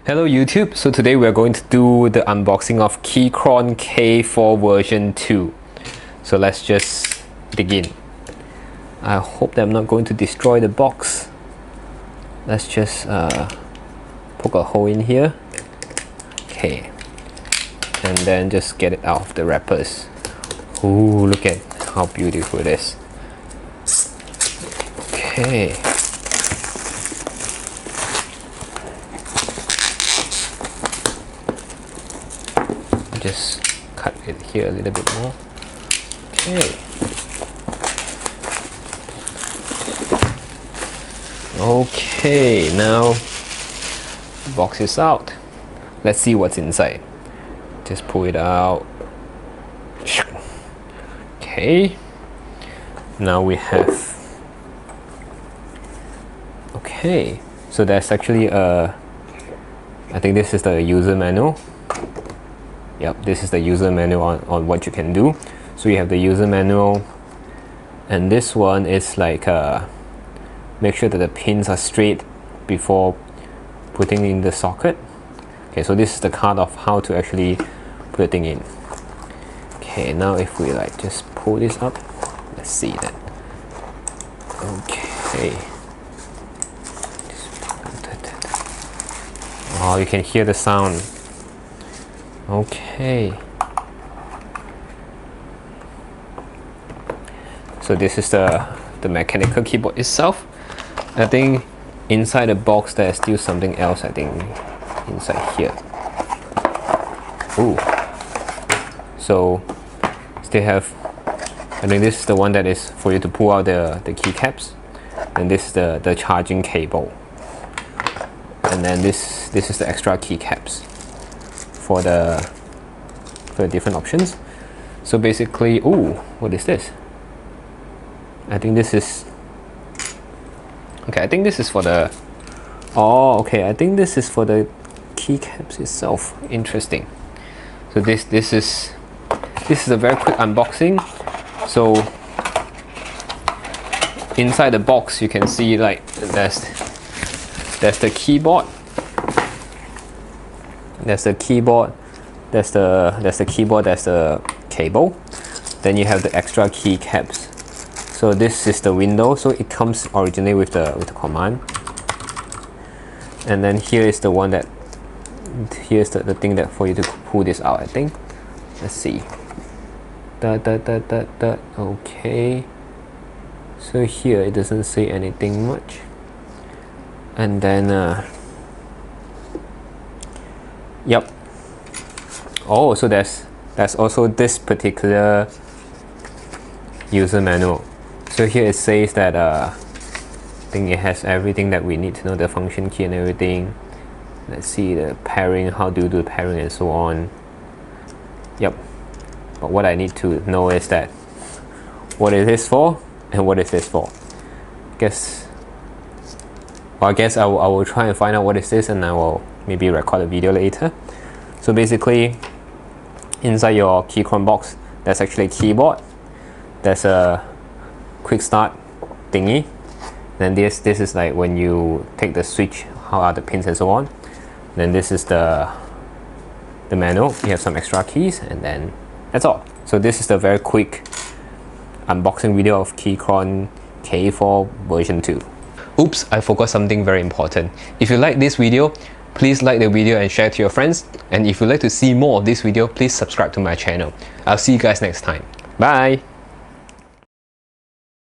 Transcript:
Hello YouTube, so today we are going to do the unboxing of Keychron K4 version 2. So let's just begin. I hope that I'm not going to destroy the box. Let's just poke a hole in here. Okay, and then just get it out of the wrappers. Ooh, look at how beautiful it is. Okay. Just cut it here a little bit more. Okay. Okay, now the box is out. Let's see what's inside. Just pull it out. Okay. Now we have. Okay. So there's actually a. I think this is the user manual. Yep, this is the user manual on what you can do. So you have the user manual, and this one is like make sure that the pins are straight before putting in the socket. Okay, so this is the card of how to actually put the thing in. Okay, now if we like just pull this up, let's see that. Okay. Oh, you can hear the sound. Okay, so this is the mechanical keyboard itself. I think inside the box there's still something else, I think inside here. Ooh, so still have, I think this is the one that is for you to pull out the keycaps, and this is the charging cable, and then this is the extra keycaps for the different options. So basically, ooh, what is this? I think this is, okay, I think this is for the, oh, okay, I think this is for the keycaps itself. Interesting. So this is a very quick unboxing. So inside the box you can see like there's the keyboard. There's the keyboard, there's the keyboard, there's the cable. Then you have the extra keycaps. So this is the window, so it comes originally with the command. And then here is the one that, here's the thing that for you to pull this out, I think. Let's see. Okay. So here it doesn't say anything much. And then yep. Oh, so there's also this particular user manual. So here it says that I think it has everything that we need to know, the function key and everything. Let's see the pairing, how do you do the pairing and so on. Yep. But what I need to know is that what is this for and what is this for. I guess I will try and find out what is this, and I will maybe record a video later. So basically, inside your Keychron box, there's actually a keyboard. There's a quick start thingy. Then this is like when you take the switch, how are the pins and so on. Then this is the manual. You have some extra keys, and then that's all. So this is the very quick unboxing video of Keychron K4 version 2. Oops, I forgot something very important. If you like this video, please like the video and share to your friends. And if you'd like to see more of this video, please subscribe to my channel. I'll see you guys next time. Bye!